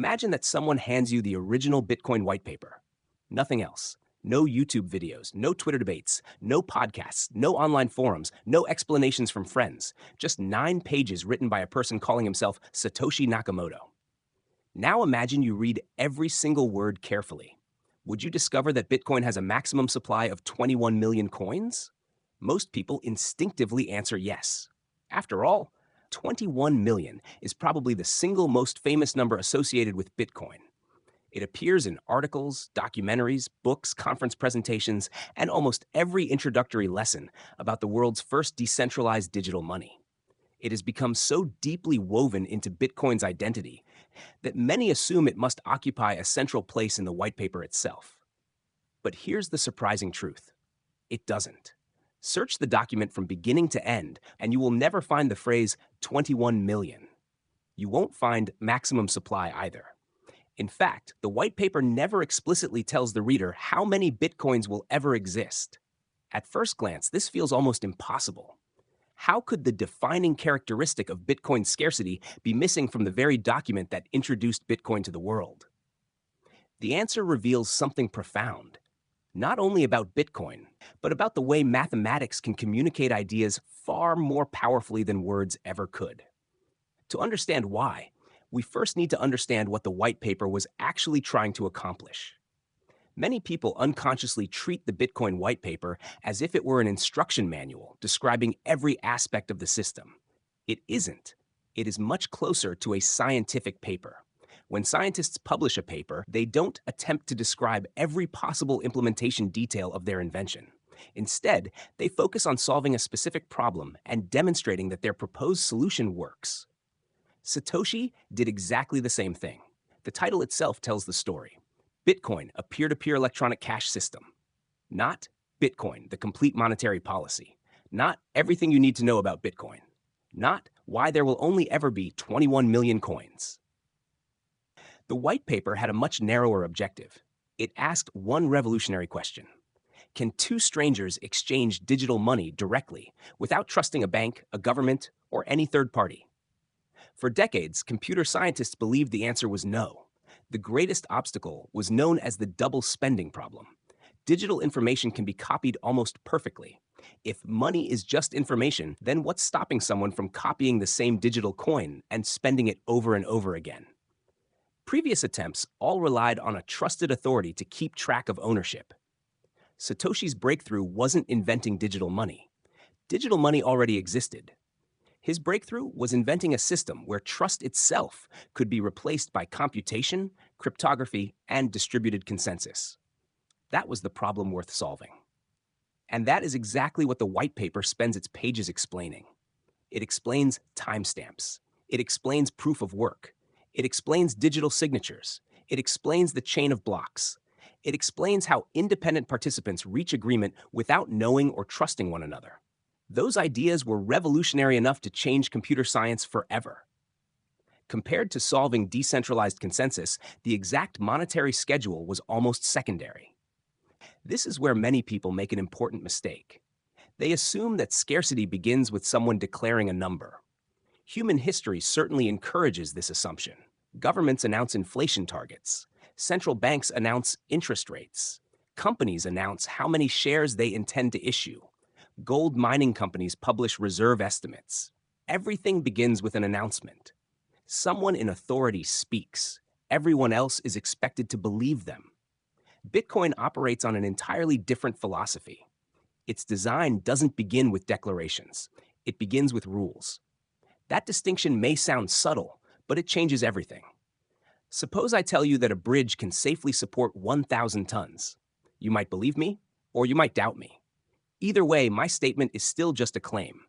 Imagine that someone hands you the original Bitcoin whitepaper. Nothing else. No YouTube videos, no Twitter debates, no podcasts, no online forums, no explanations from friends. Just 9 pages written by a person calling himself Satoshi Nakamoto. Now imagine you read every single word carefully. Would you discover that Bitcoin has a maximum supply of 21 million coins? Most people instinctively answer yes. After all, 21 million is probably the single most famous number associated with Bitcoin. It appears in articles, documentaries, books, conference presentations, and almost every introductory lesson about the world's first decentralized digital money. It has become so deeply woven into Bitcoin's identity that many assume it must occupy a central place in the white paper itself. But here's the surprising truth. It doesn't. Search the document from beginning to end, and you will never find the phrase 21 million. You won't find maximum supply either. In fact, the white paper never explicitly tells the reader how many Bitcoins will ever exist. At first glance, this feels almost impossible. How could the defining characteristic of Bitcoin's scarcity be missing from the very document that introduced Bitcoin to the world? The answer reveals something profound, not only about Bitcoin, but about the way mathematics can communicate ideas far more powerfully than words ever could. To understand why, we first need to understand what the white paper was actually trying to accomplish. Many people unconsciously treat the Bitcoin white paper as if it were an instruction manual describing every aspect of the system. It isn't. It is much closer to a scientific paper. When scientists publish a paper, they don't attempt to describe every possible implementation detail of their invention. Instead, they focus on solving a specific problem and demonstrating that their proposed solution works. Satoshi did exactly the same thing. The title itself tells the story. Bitcoin, a peer-to-peer electronic cash system. Not Bitcoin, the complete monetary policy. Not everything you need to know about Bitcoin. Not why there will only ever be 21 million coins. The white paper had a much narrower objective. It asked one revolutionary question. Can two strangers exchange digital money directly without trusting a bank, a government, or any third party? For decades, computer scientists believed the answer was no. The greatest obstacle was known as the double spending problem. Digital information can be copied almost perfectly. If money is just information, then what's stopping someone from copying the same digital coin and spending it over and over again? Previous attempts all relied on a trusted authority to keep track of ownership. Satoshi's breakthrough wasn't inventing digital money. Digital money already existed. His breakthrough was inventing a system where trust itself could be replaced by computation, cryptography, and distributed consensus. That was the problem worth solving. And that is exactly what the white paper spends its pages explaining. It explains timestamps. It explains proof of work. It explains digital signatures. It explains the chain of blocks. It explains how independent participants reach agreement without knowing or trusting one another. Those ideas were revolutionary enough to change computer science forever. Compared to solving decentralized consensus, the exact monetary schedule was almost secondary. This is where many people make an important mistake. They assume that scarcity begins with someone declaring a number. Human history certainly encourages this assumption. Governments announce inflation targets. Central banks announce interest rates. Companies announce how many shares they intend to issue. Gold mining companies publish reserve estimates. Everything begins with an announcement. Someone in authority speaks. Everyone else is expected to believe them. Bitcoin operates on an entirely different philosophy. Its design doesn't begin with declarations. It begins with rules. That distinction may sound subtle, but it changes everything. Suppose I tell you that a bridge can safely support 1,000 tons. You might believe me, or you might doubt me. Either way, my statement is still just a claim.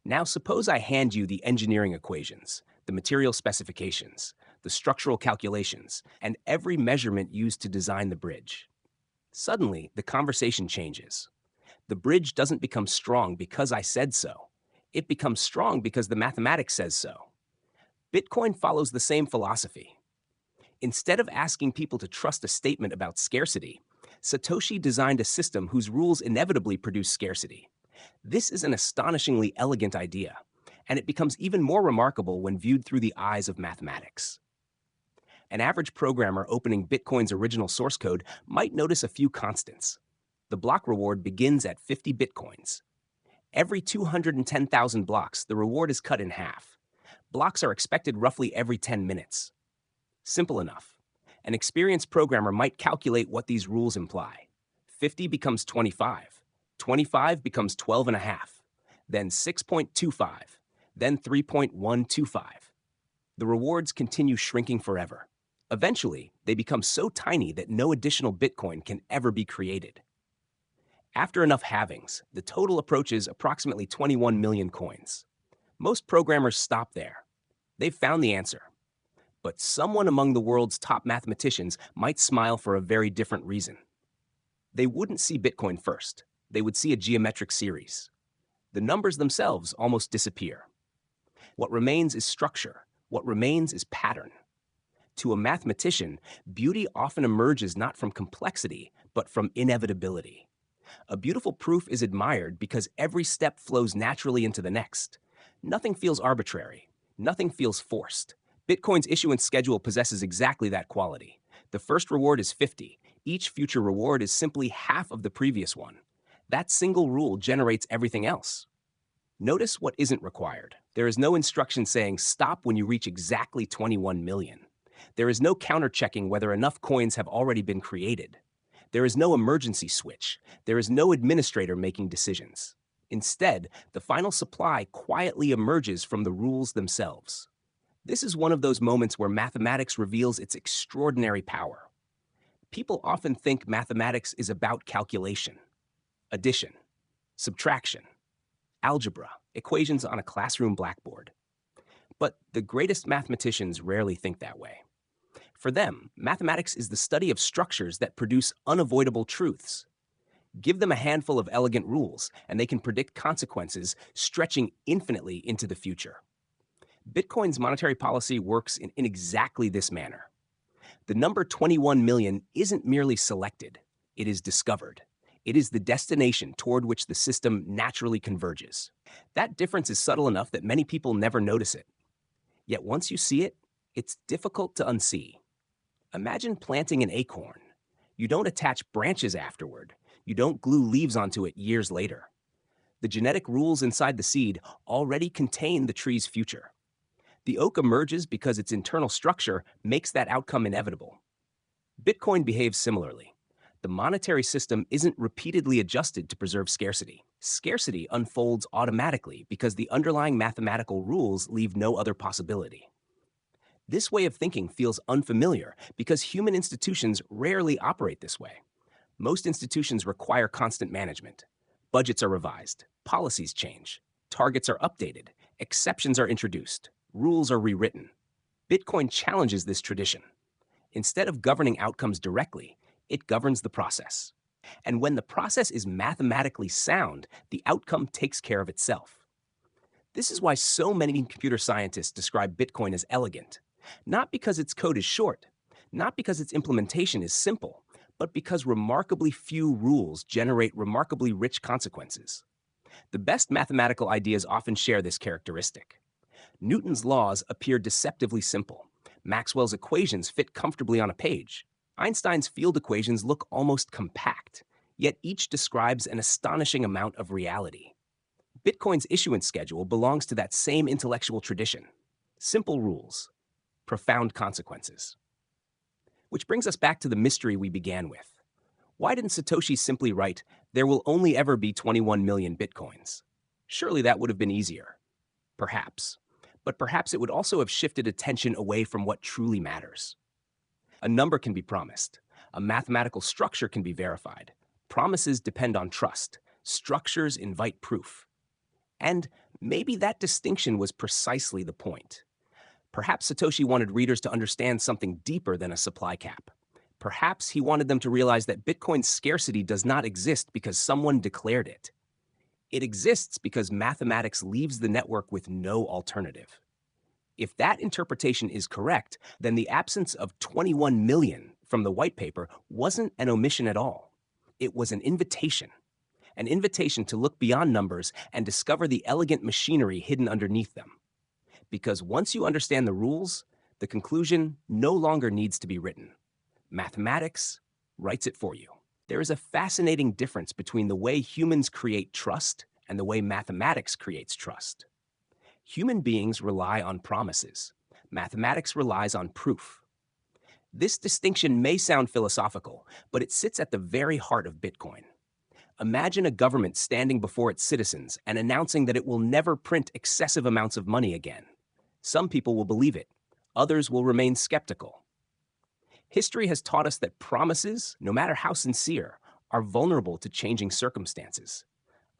Now suppose I hand you the engineering equations, the material specifications, the structural calculations, and every measurement used to design the bridge. Suddenly, the conversation changes. The bridge doesn't become strong because I said so. It becomes strong because the mathematics says so. Bitcoin follows the same philosophy. Instead of asking people to trust a statement about scarcity, Satoshi designed a system whose rules inevitably produce scarcity. This is an astonishingly elegant idea, and it becomes even more remarkable when viewed through the eyes of mathematics. An average programmer opening Bitcoin's original source code might notice a few constants. The block reward begins at 50 Bitcoins. Every 210,000 blocks, the reward is cut in half. Blocks are expected roughly every 10 minutes. Simple enough. An experienced programmer might calculate what these rules imply. 50 becomes 25. 25 becomes 12 and a half. Then 6.25. Then 3.125. The rewards continue shrinking forever. Eventually, they become so tiny that no additional Bitcoin can ever be created. After enough halvings, the total approaches approximately 21 million coins. Most programmers stop there. They've found the answer. But someone among the world's top mathematicians might smile for a very different reason. They wouldn't see Bitcoin first. They would see a geometric series. The numbers themselves almost disappear. What remains is structure. What remains is pattern. To a mathematician, beauty often emerges not from complexity, but from inevitability. A beautiful proof is admired because every step flows naturally into the next. Nothing feels arbitrary. Nothing feels forced. Bitcoin's issuance schedule possesses exactly that quality. The first reward is 50. Each future reward is simply half of the previous one. That single rule generates everything else. Notice what isn't required. There is no instruction saying stop when you reach exactly 21 million. There is no counter-checking whether enough coins have already been created. There is no emergency switch. There is no administrator making decisions. Instead, the final supply quietly emerges from the rules themselves. This is one of those moments where mathematics reveals its extraordinary power. People often think mathematics is about calculation, addition, subtraction, algebra, equations on a classroom blackboard. But the greatest mathematicians rarely think that way. For them, mathematics is the study of structures that produce unavoidable truths. Give them a handful of elegant rules, and they can predict consequences stretching infinitely into the future. Bitcoin's monetary policy works in exactly this manner. The number 21 million isn't merely selected, it is discovered. It is the destination toward which the system naturally converges. That difference is subtle enough that many people never notice it. Yet once you see it, it's difficult to unsee. Imagine planting an acorn. You don't attach branches afterward. You don't glue leaves onto it years later. The genetic rules inside the seed already contain the tree's future. The oak emerges because its internal structure makes that outcome inevitable. Bitcoin behaves similarly. The monetary system isn't repeatedly adjusted to preserve scarcity. Scarcity unfolds automatically because the underlying mathematical rules leave no other possibility. This way of thinking feels unfamiliar because human institutions rarely operate this way. Most institutions require constant management. Budgets are revised, policies change, targets are updated, exceptions are introduced, rules are rewritten. Bitcoin challenges this tradition. Instead of governing outcomes directly, it governs the process. And when the process is mathematically sound, the outcome takes care of itself. This is why so many computer scientists describe Bitcoin as elegant. Not because its code is short, not because its implementation is simple, but because remarkably few rules generate remarkably rich consequences. The best mathematical ideas often share this characteristic. Newton's laws appear deceptively simple. Maxwell's equations fit comfortably on a page. Einstein's field equations look almost compact, yet each describes an astonishing amount of reality. Bitcoin's issuance schedule belongs to that same intellectual tradition. Simple rules, profound consequences. Which brings us back to the mystery we began with. Why didn't Satoshi simply write, "There will only ever be 21 million Bitcoins"? Surely that would have been easier. Perhaps. But perhaps it would also have shifted attention away from what truly matters. A number can be promised. A mathematical structure can be verified. Promises depend on trust. Structures invite proof. And maybe that distinction was precisely the point. Perhaps Satoshi wanted readers to understand something deeper than a supply cap. Perhaps he wanted them to realize that Bitcoin's scarcity does not exist because someone declared it. It exists because mathematics leaves the network with no alternative. If that interpretation is correct, then the absence of 21 million from the white paper wasn't an omission at all. It was an invitation to look beyond numbers and discover the elegant machinery hidden underneath them. Because once you understand the rules, The conclusion no longer needs to be written. Mathematics writes it for you. There is a fascinating difference between the way humans create trust and the way mathematics creates trust. Human beings rely on promises. Mathematics relies on proof. This distinction may sound philosophical, but it sits at the very heart of Bitcoin. Imagine a government standing before its citizens and announcing that it will never print excessive amounts of money again. Some people will believe it. Others will remain skeptical. History has taught us that promises, no matter how sincere, are vulnerable to changing circumstances.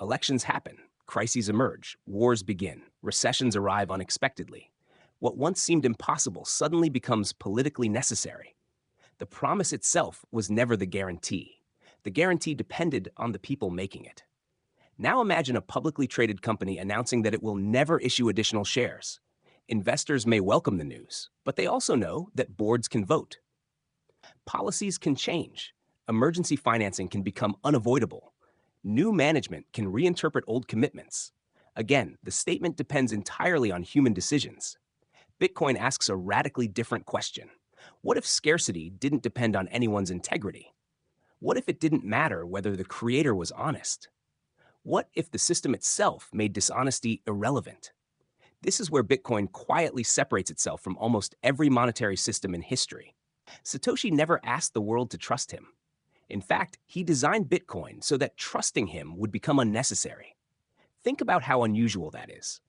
Elections happen, crises emerge, wars begin, recessions arrive unexpectedly. What once seemed impossible suddenly becomes politically necessary. The promise itself was never the guarantee. The guarantee depended on the people making it. Now imagine a publicly traded company announcing that it will never issue additional shares. Investors may welcome the news, but they also know that boards can vote. Policies can change. Emergency financing can become unavoidable. New management can reinterpret old commitments. Again, the statement depends entirely on human decisions. Bitcoin asks a radically different question. What if scarcity didn't depend on anyone's integrity? What if it didn't matter whether the creator was honest? What if the system itself made dishonesty irrelevant? This is where Bitcoin quietly separates itself from almost every monetary system in history. Satoshi never asked the world to trust him. In fact, he designed Bitcoin so that trusting him would become unnecessary. Think about how unusual that is.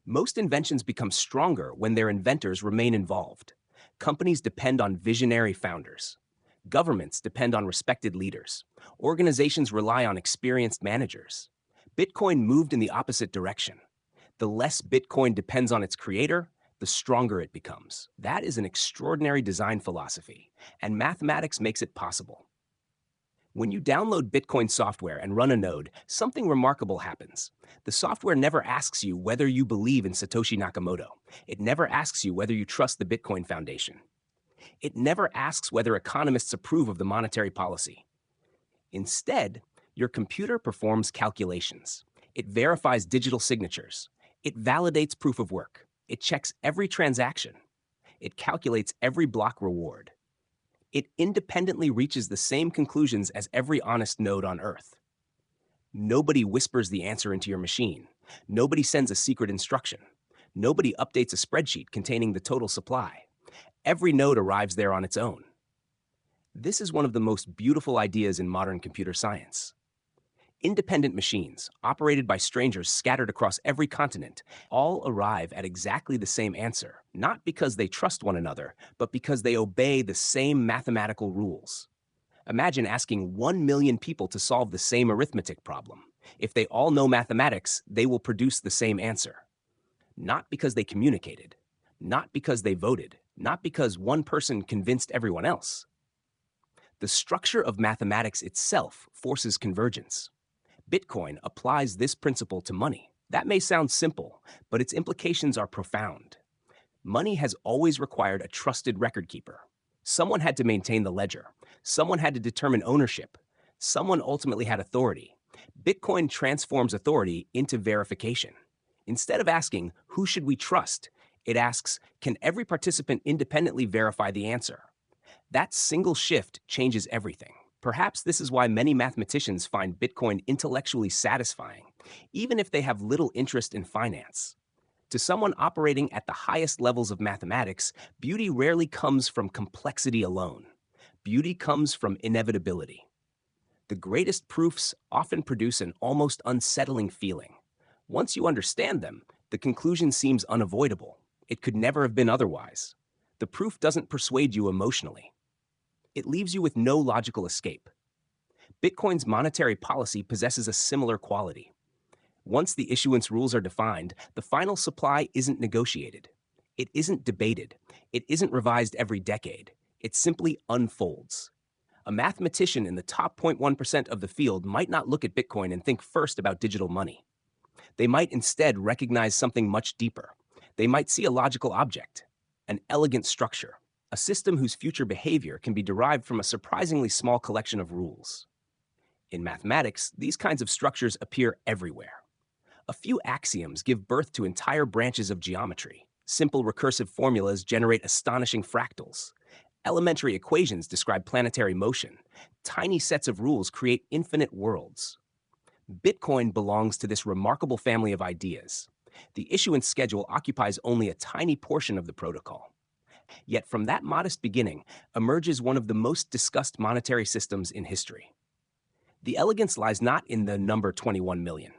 Most inventions become stronger when their inventors remain involved. Companies depend on visionary founders. Governments depend on respected leaders. Organizations rely on experienced managers. Bitcoin moved in the opposite direction. The less Bitcoin depends on its creator, the stronger it becomes. That is an extraordinary design philosophy, and mathematics makes it possible. When you download Bitcoin software and run a node, something remarkable happens. The software never asks you whether you believe in Satoshi Nakamoto. It never asks you whether you trust the Bitcoin Foundation. It never asks whether economists approve of the monetary policy. Instead, your computer performs calculations. It verifies digital signatures. It validates proof of work. It checks every transaction. It calculates every block reward. It independently reaches the same conclusions as every honest node on Earth. Nobody whispers the answer into your machine. Nobody sends a secret instruction. Nobody updates a spreadsheet containing the total supply. Every node arrives there on its own. This is one of the most beautiful ideas in modern computer science. Independent machines, operated by strangers scattered across every continent, all arrive at exactly the same answer, not because they trust one another, but because they obey the same mathematical rules. Imagine asking 1 million people to solve the same arithmetic problem. If they all know mathematics, they will produce the same answer. Not because they communicated, not because they voted, not because one person convinced everyone else. The structure of mathematics itself forces convergence. Bitcoin applies this principle to money. That may sound simple, but its implications are profound. Money has always required a trusted record keeper. Someone had to maintain the ledger. Someone had to determine ownership. Someone ultimately had authority. Bitcoin transforms authority into verification. Instead of asking, who should we trust? It asks, can every participant independently verify the answer? That single shift changes everything. Perhaps this is why many mathematicians find Bitcoin intellectually satisfying, even if they have little interest in finance. To someone operating at the highest levels of mathematics, beauty rarely comes from complexity alone. Beauty comes from inevitability. The greatest proofs often produce an almost unsettling feeling. Once you understand them, the conclusion seems unavoidable. It could never have been otherwise. The proof doesn't persuade you emotionally. It leaves you with no logical escape. Bitcoin's monetary policy possesses a similar quality. Once the issuance rules are defined, the final supply isn't negotiated. It isn't debated. It isn't revised every decade. It simply unfolds. A mathematician in the top 0.1% of the field might not look at Bitcoin and think first about digital money. They might instead recognize something much deeper. They might see a logical object, an elegant structure, a system whose future behavior can be derived from a surprisingly small collection of rules. In mathematics, these kinds of structures appear everywhere. A few axioms give birth to entire branches of geometry. Simple recursive formulas generate astonishing fractals. Elementary equations describe planetary motion. Tiny sets of rules create infinite worlds. Bitcoin belongs to this remarkable family of ideas. The issuance schedule occupies only a tiny portion of the protocol. Yet from that modest beginning emerges one of the most discussed monetary systems in history. The elegance lies not in the number 21 million.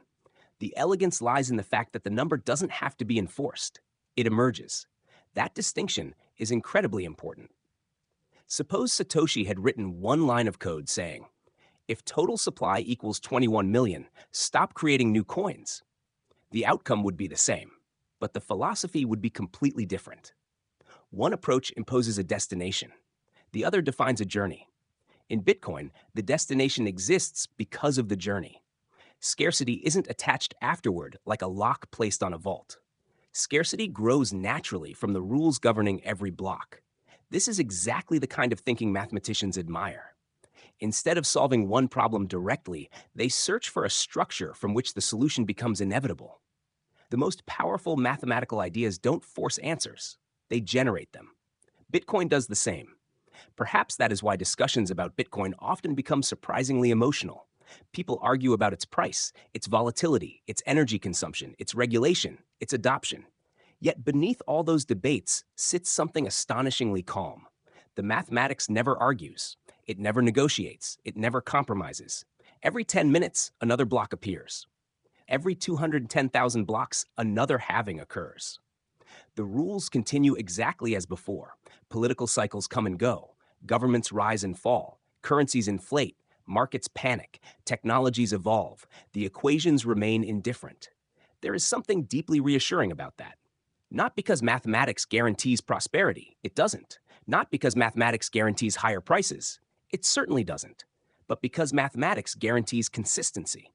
The elegance lies in the fact that the number doesn't have to be enforced. It emerges. That distinction is incredibly important. Suppose Satoshi had written one line of code saying, if total supply equals 21 million, stop creating new coins. The outcome would be the same, but the philosophy would be completely different. One approach imposes a destination. The other defines a journey. In Bitcoin, the destination exists because of the journey. Scarcity isn't attached afterward like a lock placed on a vault. Scarcity grows naturally from the rules governing every block. This is exactly the kind of thinking mathematicians admire. Instead of solving one problem directly, they search for a structure from which the solution becomes inevitable. The most powerful mathematical ideas don't force answers, they generate them. Bitcoin does the same. Perhaps that is why discussions about Bitcoin often become surprisingly emotional. People argue about its price, its volatility, its energy consumption, its regulation, its adoption. Yet beneath all those debates sits something astonishingly calm. The mathematics never argues. It never negotiates. It never compromises. Every 10 minutes, another block appears. Every 210,000 blocks, another halving occurs. The rules continue exactly as before. Political cycles come and go. Governments rise and fall. Currencies inflate. Markets panic. Technologies evolve. The equations remain indifferent. There is something deeply reassuring about that. Not because mathematics guarantees prosperity. It doesn't. Not because mathematics guarantees higher prices. It certainly doesn't. But because mathematics guarantees consistency.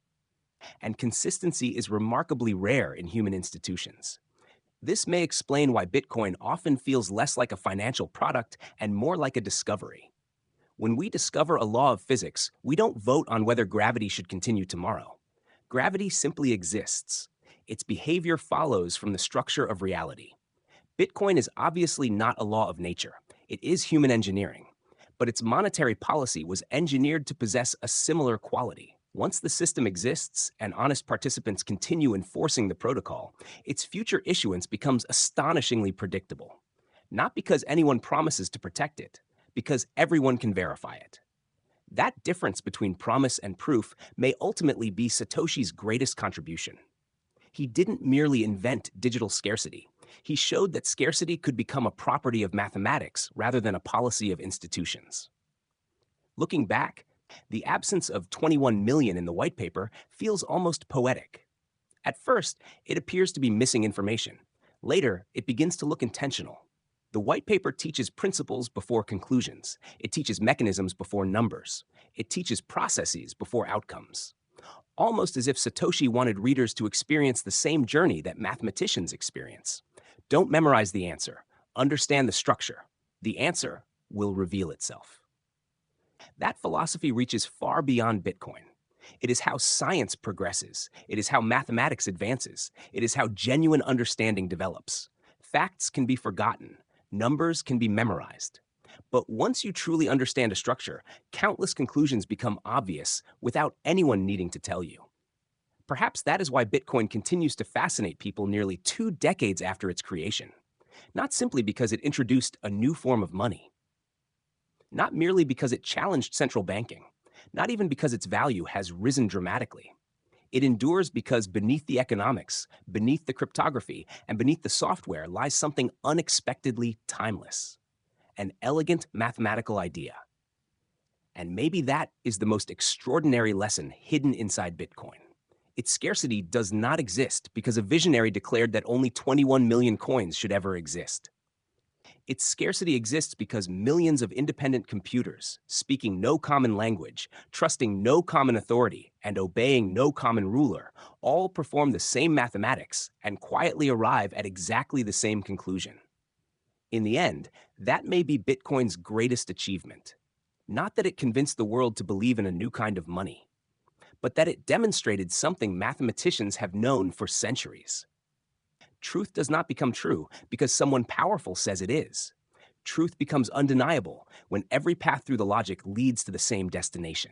And consistency is remarkably rare in human institutions. This may explain why Bitcoin often feels less like a financial product and more like a discovery. When we discover a law of physics, we don't vote on whether gravity should continue tomorrow. Gravity simply exists. Its behavior follows from the structure of reality. Bitcoin is obviously not a law of nature. It is human engineering. But its monetary policy was engineered to possess a similar quality. Once the system exists and honest participants continue enforcing the protocol, its future issuance becomes astonishingly predictable. Not because anyone promises to protect it, because everyone can verify it. That difference between promise and proof may ultimately be Satoshi's greatest contribution. He didn't merely invent digital scarcity. He showed that scarcity could become a property of mathematics rather than a policy of institutions. Looking back, the absence of 21 million in the white paper feels almost poetic. At first, it appears to be missing information. Later, it begins to look intentional. The white paper teaches principles before conclusions. It teaches mechanisms before numbers. It teaches processes before outcomes. Almost as if Satoshi wanted readers to experience the same journey that mathematicians experience. Don't memorize the answer. Understand the structure. The answer will reveal itself. That philosophy reaches far beyond Bitcoin. It is how science progresses. It is how mathematics advances. It is how genuine understanding develops. Facts can be forgotten. Numbers can be memorized. But once you truly understand a structure, countless conclusions become obvious without anyone needing to tell you. Perhaps that is why Bitcoin continues to fascinate people nearly 2 decades after its creation. Not simply because it introduced a new form of money. Not merely because it challenged central banking. Not even because its value has risen dramatically. It endures because beneath the economics, beneath the cryptography, and beneath the software lies something unexpectedly timeless. An elegant mathematical idea. And maybe that is the most extraordinary lesson hidden inside Bitcoin. Its scarcity does not exist because a visionary declared that only 21 million coins should ever exist. Its scarcity exists because millions of independent computers, speaking no common language, trusting no common authority, and obeying no common ruler, all perform the same mathematics and quietly arrive at exactly the same conclusion. In the end, that may be Bitcoin's greatest achievement. Not that it convinced the world to believe in a new kind of money, but that it demonstrated something mathematicians have known for centuries. Truth does not become true because someone powerful says it is. Truth becomes undeniable when every path through the logic leads to the same destination.